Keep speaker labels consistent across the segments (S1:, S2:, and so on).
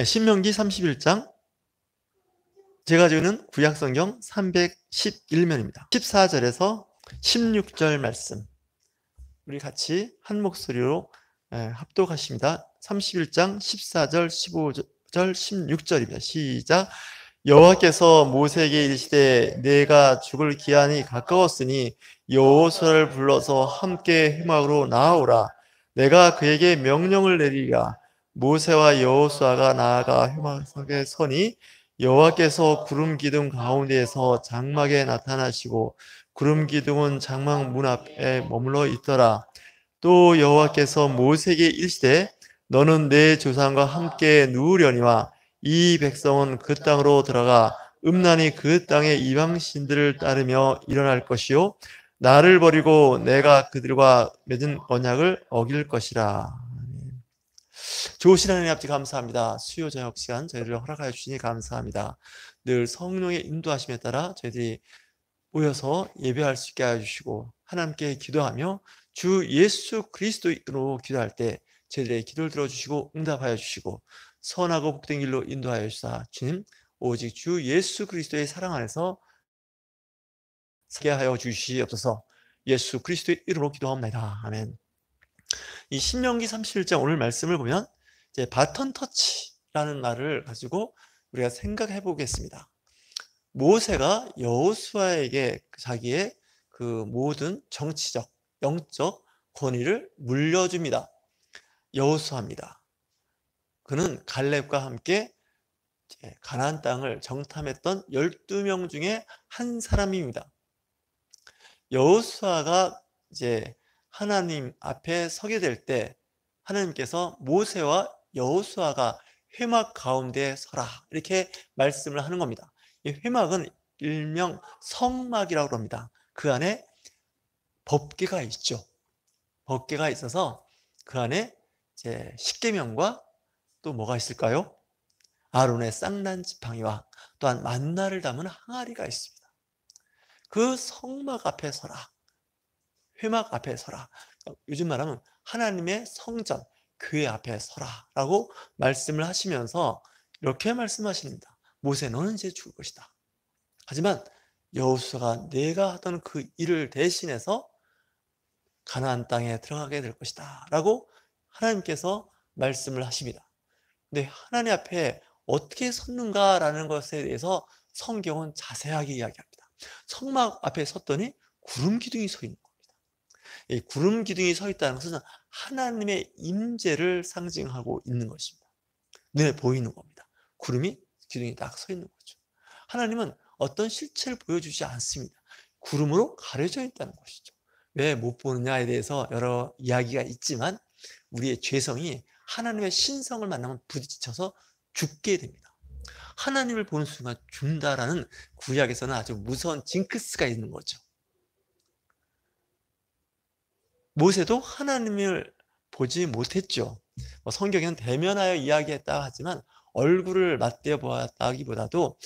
S1: 신명기 31장, 제가 주는 구약성경 311면입니다. 14절에서 16절 말씀, 우리 같이 한 목소리로 합독하십니다. 31장 14절, 15절, 16절입니다. 시작. 여호와께서 모세에게 이르시되 내가 죽을 기한이 가까웠으니 여호수아를 불러서 함께 회막으로 나아오라. 내가 그에게 명령을 내리리라. 모세와 여호수아가 나아가 회막에 서니 여호와께서 구름 기둥 가운데에서 장막에 나타나시고 구름 기둥은 장막 문 앞에 머물러 있더라. 또 여호와께서 모세에게 이르시되 너는 내 조상과 함께 누우려니와 이 백성은 그 땅으로 들어가 음란히 그 땅의 이방신들을 따르며 일어날 것이요 나를 버리고 내가 그들과 맺은 언약을 어길 것이라. 좋으신 하나님 아버지 감사합니다. 수요 저녁 시간 저희를 허락하여 주시니 감사합니다. 늘 성령의 인도하심에 따라 저희들이 모여서 예배할 수 있게 해주시고 하나님께 기도하며 주 예수 그리스도로 기도할 때 저희들의 기도를 들어주시고 응답하여 주시고 선하고 복된 길로 인도하여 주사 주님, 오직 주 예수 그리스도의 사랑 안에서 살게 하여 주시옵소서. 예수 그리스도의 이름으로 기도합니다. 아멘. 이 신명기 31장 오늘 말씀을 보면 이제 바턴 터치라는 말을 가지고 우리가 생각해 보겠습니다. 모세가 여호수아에게 자기의 그 모든 정치적, 영적 권위를 물려줍니다. 여호수아입니다. 그는 갈렙과 함께 가나안 땅을 정탐했던 12명 중에 한 사람입니다. 여호수아가 이제 하나님 앞에 서게 될 때 하나님께서 모세와 여호수아가 회막 가운데 서라 이렇게 말씀을 하는 겁니다. 이 회막은 일명 성막이라고 합니다. 그 안에 법궤가 있죠. 법궤가 있어서 그 안에 이제 십계명과 또 뭐가 있을까요? 아론의 쌍난 지팡이와 또한 만나를 담은 항아리가 있습니다. 그 성막 앞에 서라, 회막 앞에 서라, 요즘 말하면 하나님의 성전, 교회 앞에 서라 라고 말씀을 하시면서 이렇게 말씀하십니다. 모세 너는 이제 죽을 것이다. 하지만 여호수아가 내가 하던 그 일을 대신해서 가나안 땅에 들어가게 될 것이다 라고 하나님께서 말씀을 하십니다. 근데 하나님 앞에 어떻게 섰는가라는 것에 대해서 성경은 자세하게 이야기합니다. 성막 앞에 섰더니 구름 기둥이 서 있는 겁니다. 이 구름 기둥이 서 있다는 것은 하나님의 임재를 상징하고 있는 것입니다. 눈에 보이는 겁니다. 구름이 기둥이 딱 서 있는 거죠. 하나님은 어떤 실체를 보여주지 않습니다. 구름으로 가려져 있다는 것이죠. 왜 못 보느냐에 대해서 여러 이야기가 있지만 우리의 죄성이 하나님의 신성을 만나면 부딪혀서 죽게 됩니다. 하나님을 보는 순간 죽는다라는 구약에서는 아주 무서운 징크스가 있는 거죠. 모세도 하나님을 보지 못했죠. 성경에는 대면하여 이야기했다 하지만 얼굴을 맞대어 보았다기보다도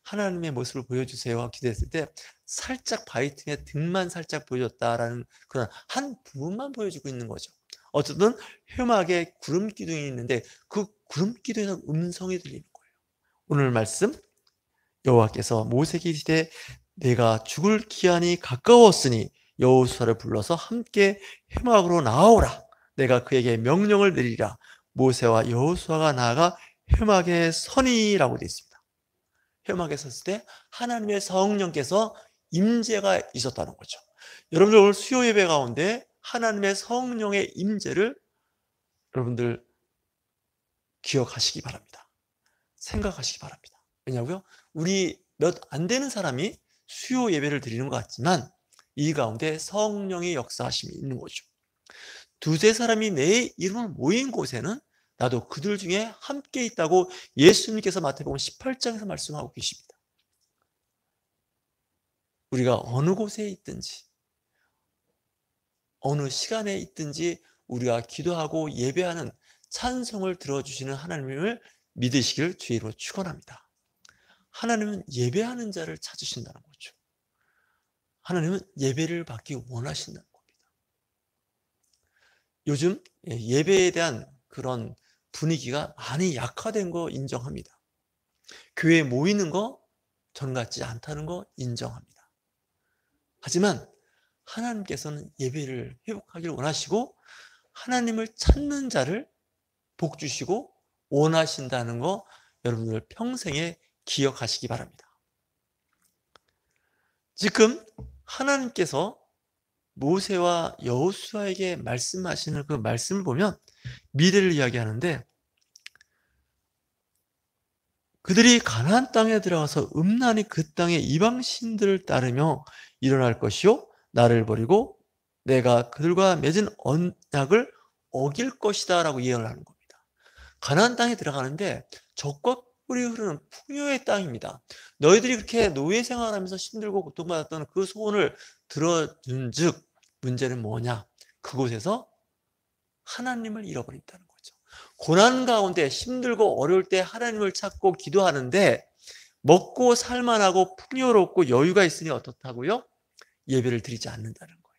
S1: 하나님의 모습을 보여주세요 기도했을 때 살짝 바위 틈에 등만 살짝 보여줬다라는 그런 한 부분만 보여주고 있는 거죠. 어쨌든 회막에 구름 기둥이 있는데 그 구름 기둥에서 음성이 들리는 거예요. 오늘 말씀, 여호와께서 모세에게 이르시되 내가 죽을 기한이 가까웠으니 여호수아를 불러서 함께 회막으로 나아오라. 내가 그에게 명령을 내리리라. 모세와 여호수아가 나아가 회막에 서니라고 되어 있습니다. 회막에 섰을 때 하나님의 성령께서 임재가 있었다는 거죠. 여러분들 오늘 수요 예배 가운데 하나님의 성령의 임재를 여러분들 기억하시기 바랍니다. 생각하시기 바랍니다. 왜냐고요? 우리 몇 안 되는 사람이 수요 예배를 드리는 것 같지만 이 가운데 성령의 역사하심이 있는 거죠. 두세 사람이 내 이름을 모인 곳에는 나도 그들 중에 함께 있다고 예수님께서 마태복음 18장에서 말씀하고 계십니다. 우리가 어느 곳에 있든지 어느 시간에 있든지 우리가 기도하고 예배하는 찬송을 들어주시는 하나님을 믿으시길 주의로 축원합니다. 하나님은 예배하는 자를 찾으신다는 거죠. 하나님은 예배를 받기 원하신다는 겁니다. 요즘 예배에 대한 그런 분위기가 많이 약화된 거 인정합니다. 교회에 모이는 거 전 같지 않다는 거 인정합니다. 하지만 하나님께서는 예배를 회복하기를 원하시고 하나님을 찾는 자를 복 주시고 원하신다는 거 여러분들 평생에 기억하시기 바랍니다. 지금 하나님께서 모세와 여호수아에게 말씀하시는 그 말씀을 보면 미래를 이야기하는데, 그들이 가나안 땅에 들어가서 음란히 그 땅의 이방 신들을 따르며 일어날 것이요 나를 버리고 내가 그들과 맺은 언약을 어길 것이다 라고 예언을 하는 겁니다. 가나안 땅에 들어가는데 적과 꿀이 흐르는 풍요의 땅입니다. 너희들이 그렇게 노예 생활하면서 힘들고 고통받았던 그 소원을 들어준 즉 문제는 뭐냐? 그곳에서 하나님을 잃어버린다는 거죠. 고난 가운데 힘들고 어려울 때 하나님을 찾고 기도하는데 먹고 살만하고 풍요롭고 여유가 있으니 어떻다고요? 예배를 드리지 않는다는 거예요.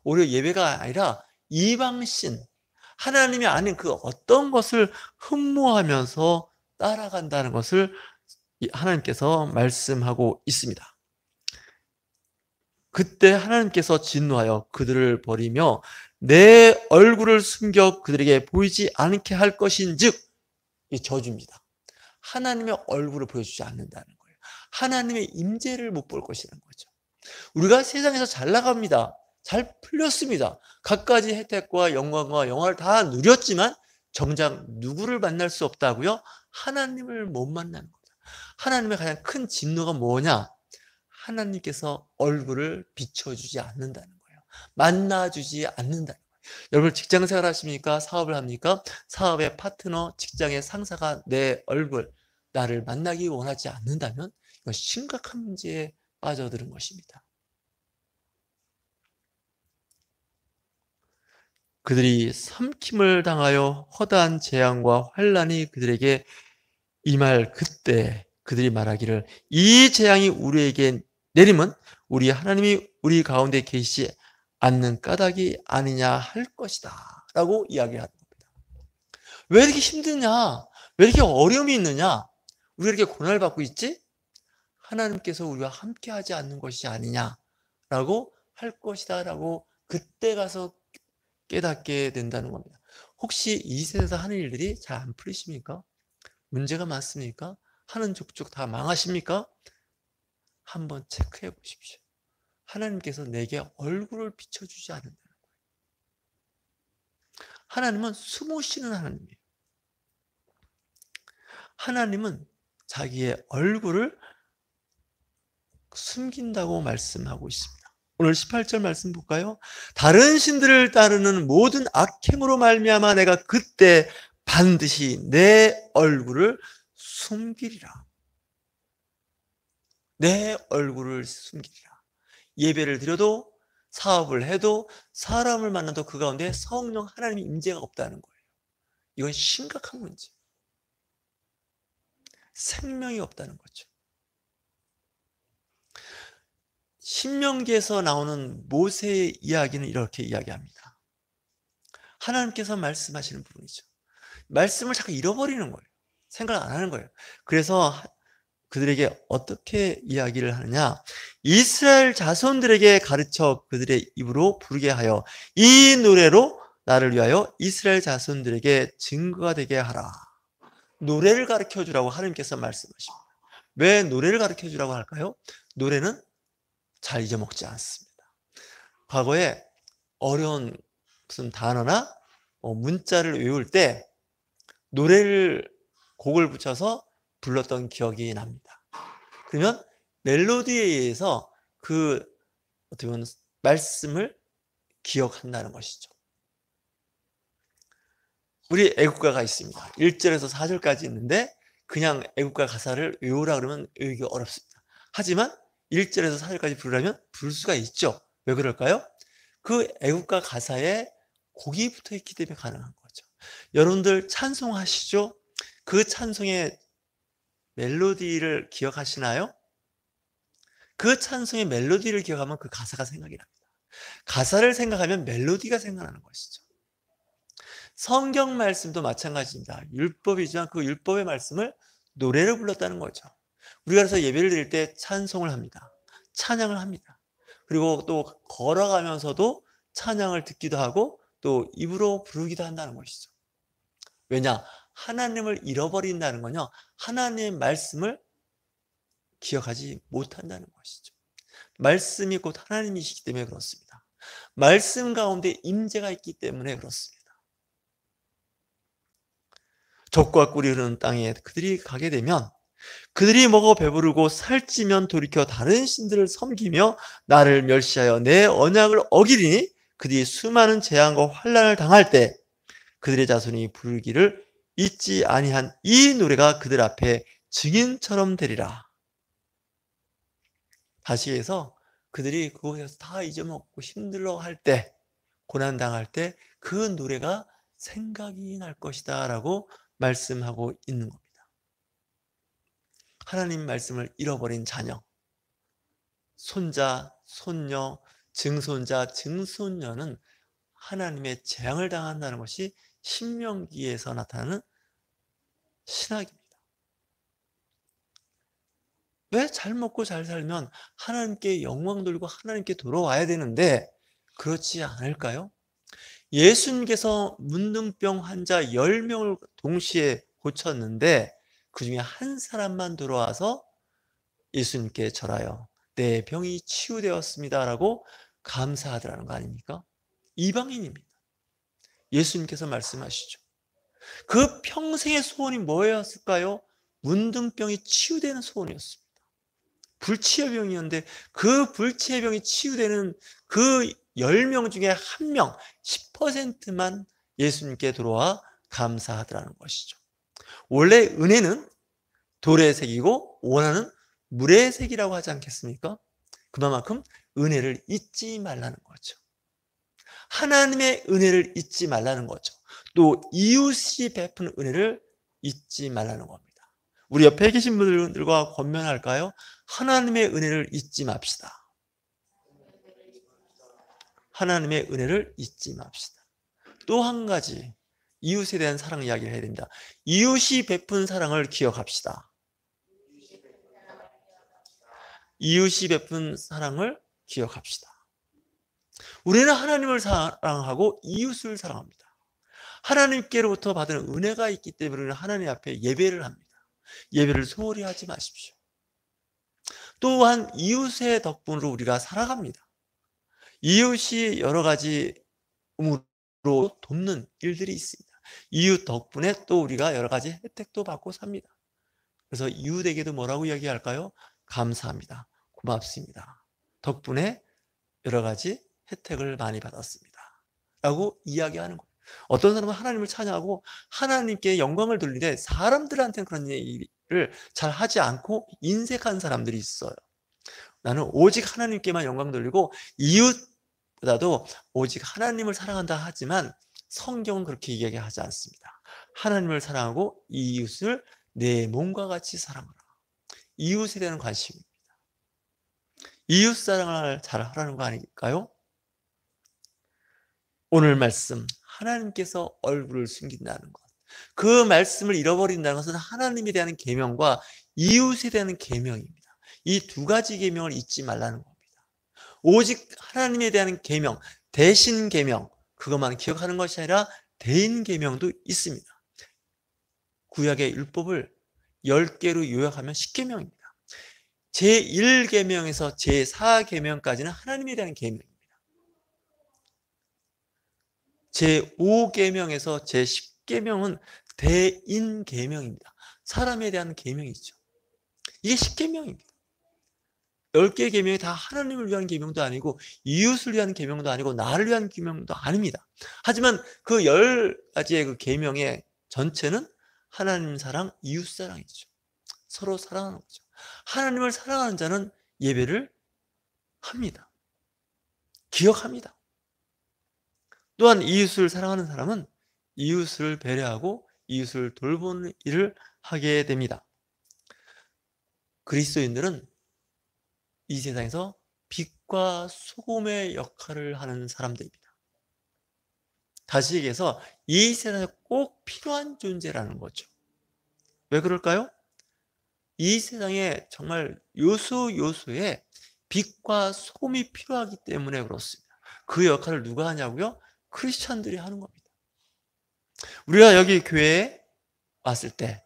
S1: 오히려 예배가 아니라 이방신, 하나님이 아닌 그 어떤 것을 흠모하면서 따라간다는 것을 하나님께서 말씀하고 있습니다. 그때 하나님께서 진노하여 그들을 버리며 내 얼굴을 숨겨 그들에게 보이지 않게 할 것인즉, 이 저주입니다. 하나님의 얼굴을 보여주지 않는다는 거예요. 하나님의 임재를 못 볼 것이라는 거죠. 우리가 세상에서 잘 나갑니다. 잘 풀렸습니다. 갖가지 혜택과 영광과 영화를 다 누렸지만 정작 누구를 만날 수 없다고요? 하나님을 못 만나는 거죠. 하나님의 가장 큰 진노가 뭐냐? 하나님께서 얼굴을 비춰주지 않는다는 거예요. 만나주지 않는다는 거예요. 여러분 직장 생활 하십니까? 사업을 합니까? 사업의 파트너, 직장의 상사가 내 얼굴, 나를 만나기 원하지 않는다면 이건 심각한 문제에 빠져드는 것입니다. 그들이 삼킴을 당하여 허다한 재앙과 환난이 그들에게 임할 그때 그들이 말하기를 이 재앙이 우리에게 내림은 우리 하나님이 우리 가운데 계시지 않는 까닭이 아니냐 할 것이다 라고 이야기하는 겁니다. 왜 이렇게 힘드냐? 왜 이렇게 어려움이 있느냐? 우리가 이렇게 고난을 받고 있지? 하나님께서 우리와 함께 하지 않는 것이 아니냐라고 할 것이다 라고 그때 가서 깨닫게 된다는 겁니다. 혹시 이 세상에서 하는 일들이 잘 안 풀리십니까? 문제가 많습니까? 하는 족족 다 망하십니까? 한번 체크해 보십시오. 하나님께서 내게 얼굴을 비춰주지 않는다는 거예요. 하나님은 숨으시는 하나님이에요. 하나님은 자기의 얼굴을 숨긴다고 말씀하고 있습니다. 오늘 18절 말씀 볼까요? 다른 신들을 따르는 모든 악행으로 말미암아 내가 그때 반드시 내 얼굴을 숨기리라. 내 얼굴을 숨기리라. 예배를 드려도 사업을 해도 사람을 만나도 그 가운데 성령 하나님의 임재가 없다는 거예요. 이건 심각한 문제. 생명이 없다는 거죠. 신명기에서 나오는 모세의 이야기는 이렇게 이야기합니다. 하나님께서 말씀하시는 부분이죠. 말씀을 자꾸 잃어버리는 거예요. 생각 안 하는 거예요. 그래서 그들에게 어떻게 이야기를 하느냐? 이스라엘 자손들에게 가르쳐 그들의 입으로 부르게 하여 이 노래로 나를 위하여 이스라엘 자손들에게 증거가 되게 하라. 노래를 가르쳐 주라고 하나님께서 말씀하십니다. 왜 노래를 가르쳐 주라고 할까요? 노래는 잘 잊어먹지 않습니다. 과거에 어려운 무슨 단어나 문자를 외울 때 노래를 곡을 붙여서 불렀던 기억이 납니다. 그러면 멜로디에 의해서 그 어떻게 보면 말씀을 기억한다는 것이죠. 우리 애국가가 있습니다. 1절에서 4절까지 있는데 그냥 애국가 가사를 외우라 그러면 외우기 어렵습니다. 하지만 1절에서 4절까지 부르려면 부를 수가 있죠. 왜 그럴까요? 그 애국가 가사에 곡이 붙어 있기 때문에 가능한 거죠. 여러분들 찬송하시죠? 그 찬송의 멜로디를 기억하시나요? 그 찬송의 멜로디를 기억하면 그 가사가 생각이 납니다. 가사를 생각하면 멜로디가 생각나는 것이죠. 성경 말씀도 마찬가지입니다. 율법이지만 그 율법의 말씀을 노래로 불렀다는 거죠. 우리가 그래서 예배를 드릴 때 찬송을 합니다. 찬양을 합니다. 그리고 또 걸어가면서도 찬양을 듣기도 하고 또 입으로 부르기도 한다는 것이죠. 왜냐? 하나님을 잃어버린다는 건요, 하나님의 말씀을 기억하지 못한다는 것이죠. 말씀이 곧 하나님이시기 때문에 그렇습니다. 말씀 가운데 임재가 있기 때문에 그렇습니다. 젖과 꿀이 흐르는 땅에 그들이 가게 되면 그들이 먹어 배부르고 살찌면 돌이켜 다른 신들을 섬기며 나를 멸시하여 내 언약을 어기리니 그들이 수많은 재앙과 환난을 당할 때 그들의 자손이 부르기를 잊지 아니한 이 노래가 그들 앞에 증인처럼 되리라. 다시 해서 그들이 그곳에서 다 잊어먹고 힘들어할 때, 고난당할 때 그 노래가 생각이 날 것이다 라고 말씀하고 있는 겁니다. 하나님 말씀을 잃어버린 자녀, 손자, 손녀, 증손자, 증손녀는 하나님의 재앙을 당한다는 것이 신명기에서 나타나는 신학입니다. 왜 잘 먹고 잘 살면 하나님께 영광 돌리고 하나님께 돌아와야 되는데 그렇지 않을까요? 예수님께서 문둥병 환자 10명을 동시에 고쳤는데 그 중에 한 사람만 돌아와서 예수님께 절하여 내 병이 치유되었습니다 라고 감사하더라는 거 아닙니까? 이방인입니다. 예수님께서 말씀하시죠. 그 평생의 소원이 뭐였을까요? 문둥병이 치유되는 소원이었습니다. 불치의 병이었는데 그 불치의 병이 치유되는 그 10명 중에 1명, 10%만 예수님께 들어와 감사하더라는 것이죠. 원래 은혜는 돌의 색이고 원하는 물의 색이라고 하지 않겠습니까? 그만큼 은혜를 잊지 말라는 거죠. 하나님의 은혜를 잊지 말라는 거죠. 또 이웃이 베푼 은혜를 잊지 말라는 겁니다. 우리 옆에 계신 분들과 권면할까요? 하나님의 은혜를 잊지 맙시다. 하나님의 은혜를 잊지 맙시다. 또 한 가지 이웃에 대한 사랑 이야기를 해야 됩니다. 이웃이 베푼 사랑을 기억합시다. 이웃이 베푼 사랑을 기억합시다. 우리는 하나님을 사랑하고 이웃을 사랑합니다. 하나님께로부터 받은 은혜가 있기 때문에 우리는 하나님 앞에 예배를 합니다. 예배를 소홀히 하지 마십시오. 또한 이웃의 덕분으로 우리가 살아갑니다. 이웃이 여러 가지 의무로 돕는 일들이 있습니다. 이웃 덕분에 또 우리가 여러 가지 혜택도 받고 삽니다. 그래서 이웃에게도 뭐라고 이야기할까요? 감사합니다. 고맙습니다. 덕분에 여러 가지 혜택을 많이 받았습니다. 라고 이야기하는 거예요. 어떤 사람은 하나님을 찬양하고 하나님께 영광을 돌리는데 사람들한테는 그런 일을 잘 하지 않고 인색한 사람들이 있어요. 나는 오직 하나님께만 영광 돌리고 이웃보다도 오직 하나님을 사랑한다 하지만 성경은 그렇게 이야기하지 않습니다. 하나님을 사랑하고 이웃을 내 몸과 같이 사랑하라. 이웃에 대한 관심입니다. 이웃 사랑을 잘 하라는 거 아닐까요? 오늘 말씀, 하나님께서 얼굴을 숨긴다는 것, 그 말씀을 잃어버린다는 것은 하나님에 대한 계명과 이웃에 대한 계명입니다. 이 두 가지 계명을 잊지 말라는 겁니다. 오직 하나님에 대한 계명, 대신 계명, 그것만 기억하는 것이 아니라 대인 계명도 있습니다. 구약의 율법을 10개로 요약하면 10계명입니다. 제1계명에서 제4계명까지는 하나님에 대한 계명입니다. 제5계명에서 제10계명은 대인계명입니다. 사람에 대한 계명이죠. 이게 10계명입니다. 10개의 계명이 다 하나님을 위한 계명도 아니고 이웃을 위한 계명도 아니고 나를 위한 계명도 아닙니다. 하지만 그 10가지의 그 계명의 전체는 하나님 사랑, 이웃 사랑이죠. 서로 사랑하는 거죠. 하나님을 사랑하는 자는 예배를 합니다. 기억합니다. 또한 이웃을 사랑하는 사람은 이웃을 배려하고 이웃을 돌보는 일을 하게 됩니다. 그리스도인들은 이 세상에서 빛과 소금의 역할을 하는 사람들입니다. 다시 얘기해서 이 세상에 꼭 필요한 존재라는 거죠. 왜 그럴까요? 이 세상에 정말 요소요소에 빛과 소금이 필요하기 때문에 그렇습니다. 그 역할을 누가 하냐고요? 크리스찬들이 하는 겁니다. 우리가 여기 교회에 왔을 때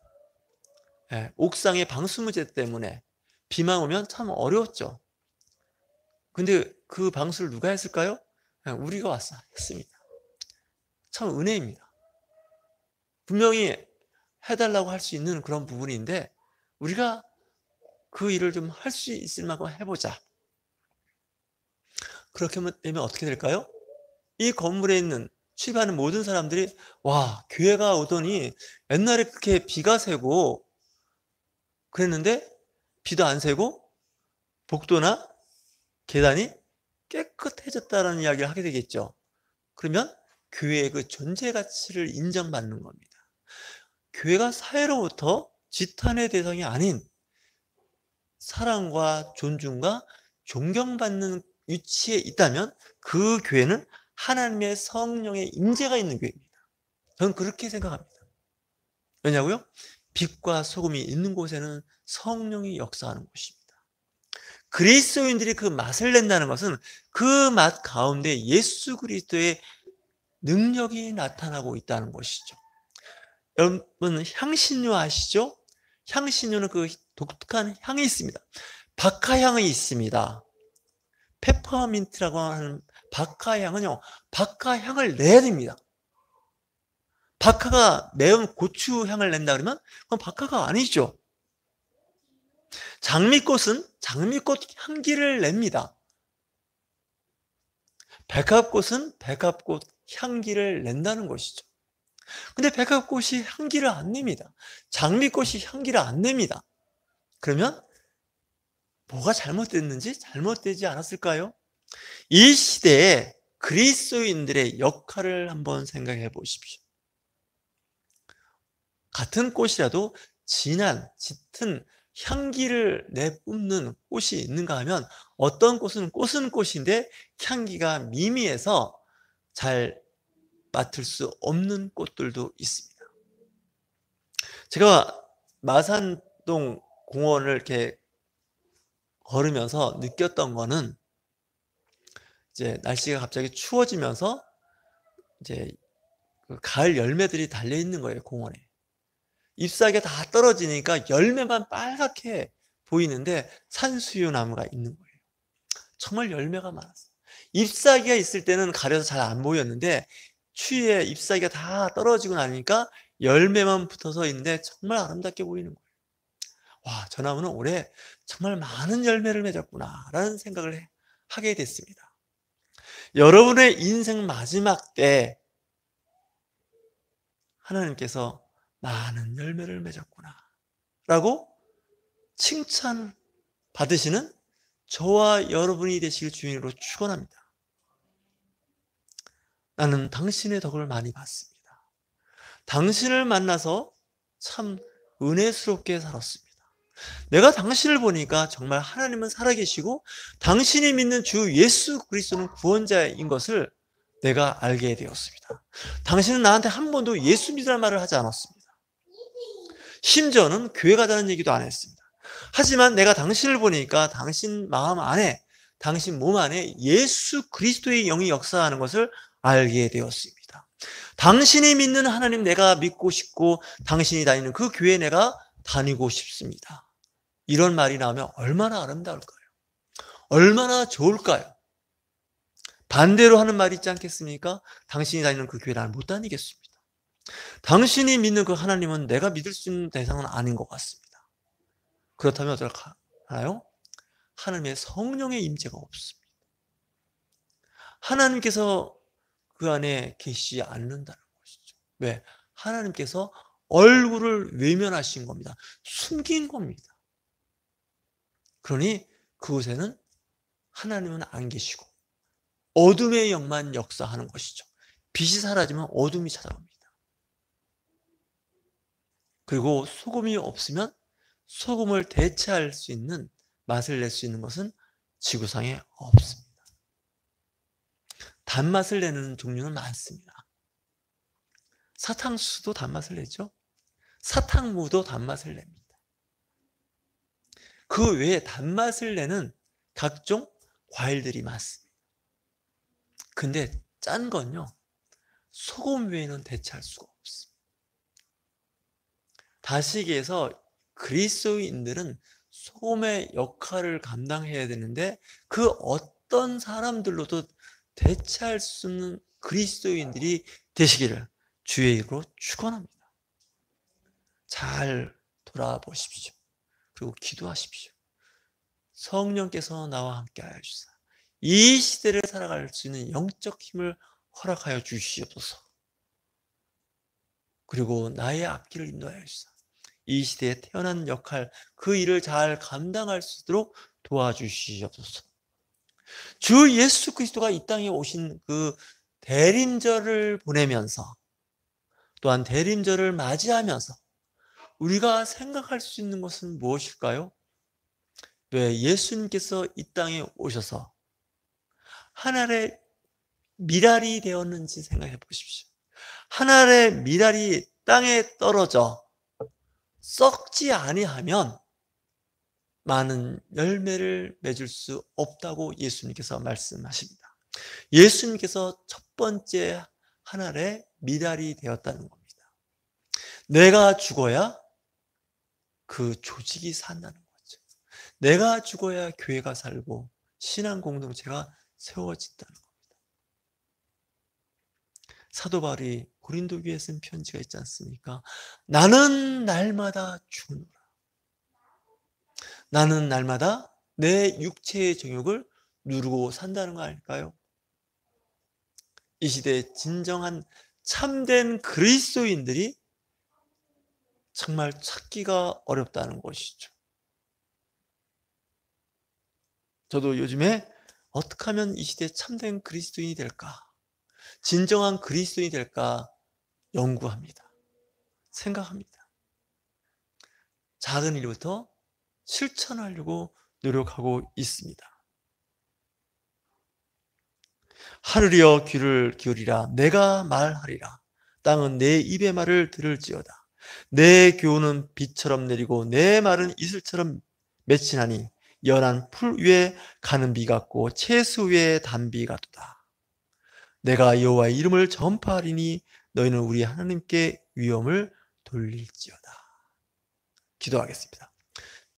S1: 옥상에 방수무제 때문에 비만 오면 참 어려웠죠. 근데 그 방수를 누가 했을까요? 우리가 와서 했습니다. 참 은혜입니다. 분명히 해달라고 할 수 있는 그런 부분인데 우리가 그 일을 좀 할 수 있을 만큼 해보자. 그렇게 되면 어떻게 될까요? 이 건물에 있는 출입하는 모든 사람들이 와, 교회가 오더니 옛날에 그렇게 비가 새고 그랬는데 비도 안 새고 복도나 계단이 깨끗해졌다는 이야기를 하게 되겠죠. 그러면 교회의 그 존재 가치를 인정받는 겁니다. 교회가 사회로부터 지탄의 대상이 아닌 사랑과 존중과 존경받는 위치에 있다면 그 교회는 하나님의 성령의 임재가 있는 교회입니다. 저는 그렇게 생각합니다. 왜냐고요? 빛과 소금이 있는 곳에는 성령이 역사하는 곳입니다. 그리스도인들이 그 맛을 낸다는 것은 그 맛 가운데 예수 그리스도의 능력이 나타나고 있다는 것이죠. 여러분 향신료 아시죠? 향신료는 그 독특한 향이 있습니다. 박하향이 있습니다. 페퍼민트라고 하는 박하향은요, 박하향을 내야 됩니다. 박하가 매운 고추 향을 낸다 그러면 그건 박하가 아니죠. 장미꽃은 장미꽃 향기를 냅니다. 백합꽃은 백합꽃 향기를 낸다는 것이죠. 근데 백합꽃이 향기를 안 냅니다. 장미꽃이 향기를 안 냅니다. 그러면 뭐가 잘못됐는지 잘못되지 않았을까요? 이 시대에 그리스도인들의 역할을 한번 생각해 보십시오. 같은 꽃이라도 진한, 짙은 향기를 내뿜는 꽃이 있는가 하면 어떤 꽃은 꽃인데 향기가 미미해서 잘 맡을 수 없는 꽃들도 있습니다. 제가 마산동 공원을 이렇게 걸으면서 느꼈던 거는 이제 날씨가 갑자기 추워지면서 이제 그 가을 열매들이 달려 있는 거예요, 공원에. 잎사귀가 다 떨어지니까 열매만 빨갛게 보이는데 산수유 나무가 있는 거예요. 정말 열매가 많았어요. 잎사귀가 있을 때는 가려서 잘 안 보였는데 추위에 잎사귀가 다 떨어지고 나니까 열매만 붙어서 있는데 정말 아름답게 보이는 거예요. 와, 저 나무는 올해 정말 많은 열매를 맺었구나 라는 생각을 하게 됐습니다. 여러분의 인생 마지막 때 하나님께서 많은 열매를 맺었구나 라고 칭찬 받으시는 저와 여러분이 되실 주인으로 축원합니다. 나는 당신의 덕을 많이 봤습니다. 당신을 만나서 참 은혜스럽게 살았습니다. 내가 당신을 보니까 정말 하나님은 살아계시고 당신이 믿는 주 예수 그리스도는 구원자인 것을 내가 알게 되었습니다. 당신은 나한테 한 번도 예수 믿으라는 말을 하지 않았습니다. 심지어는 교회 가자는 얘기도 안 했습니다. 하지만 내가 당신을 보니까 당신 마음 안에, 당신 몸 안에 예수 그리스도의 영이 역사하는 것을 알게 되었습니다. 당신이 믿는 하나님 내가 믿고 싶고 당신이 다니는 그 교회에 내가 다니고 싶습니다. 이런 말이 나오면 얼마나 아름다울까요? 얼마나 좋을까요? 반대로 하는 말이 있지 않겠습니까? 당신이 다니는 그 교회 나는 못 다니겠습니다. 당신이 믿는 그 하나님은 내가 믿을 수 있는 대상은 아닌 것 같습니다. 그렇다면 어떨까요? 하나님의 성령의 임재가 없습니다. 하나님께서 그 안에 계시지 않는다는 것이죠. 왜? 하나님께서 얼굴을 외면하신 겁니다. 숨긴 겁니다. 그러니 그곳에는 하나님은 안 계시고 어둠의 영만 역사하는 것이죠. 빛이 사라지면 어둠이 찾아옵니다. 그리고 소금이 없으면 소금을 대체할 수 있는 맛을 낼 수 있는 것은 지구상에 없습니다. 단맛을 내는 종류는 많습니다. 사탕수수도 단맛을 내죠. 사탕무도 단맛을 냅니다. 그 외에 단맛을 내는 각종 과일들이 많습니다. 근데 짠 건요, 소금 외에는 대체할 수가 없습니다. 다시 얘기해서 그리스도인들은 소금의 역할을 감당해야 되는데 그 어떤 사람들로도 대체할 수 없는 그리스도인들이 되시기를 주의 이름으로 축원합니다. 잘 돌아보십시오. 그리고 기도하십시오. 성령께서 나와 함께 하여 주시사 이 시대를 살아갈 수 있는 영적 힘을 허락하여 주시옵소서. 그리고 나의 앞길을 인도하여 주시사 이 시대에 태어난 역할, 그 일을 잘 감당할 수 있도록 도와주시옵소서. 주 예수 그리스도가 이 땅에 오신 그 대림절을 보내면서 또한 대림절을 맞이하면서 우리가 생각할 수 있는 것은 무엇일까요? 왜 예수님께서 이 땅에 오셔서 하늘의 미랄이 되었는지 생각해 보십시오. 하늘의 미랄이 땅에 떨어져 썩지 아니하면 많은 열매를 맺을 수 없다고 예수님께서 말씀하십니다. 예수님께서 첫 번째 하늘의 미랄이 되었다는 겁니다. 내가 죽어야 그 조직이 산다는 거죠. 내가 죽어야 교회가 살고 신앙 공동체가 세워진다는 겁니다. 사도 바울이 고린도 교회에 쓴 편지가 있지 않습니까? 나는 날마다 죽노라. 나는 날마다 내 육체의 정욕을 누르고 산다는 거 아닐까요? 이 시대에 진정한 참된 그리스도인들이 정말 찾기가 어렵다는 것이죠. 저도 요즘에 어떻게 하면 이 시대에 참된 그리스도인이 될까? 진정한 그리스도인이 될까? 연구합니다. 생각합니다. 작은 일부터 실천하려고 노력하고 있습니다. 하늘이여 귀를 기울이라. 내가 말하리라. 땅은 내 입의 말을 들을지어다. 내 교훈은 비처럼 내리고 내 말은 이슬처럼 맺히나니 연한 풀 위에 가는 비 같고 채수 위에 단비 같도다. 내가 여호와의 이름을 전파하리니 너희는 우리 하나님께 위엄을 돌릴지어다. 기도하겠습니다.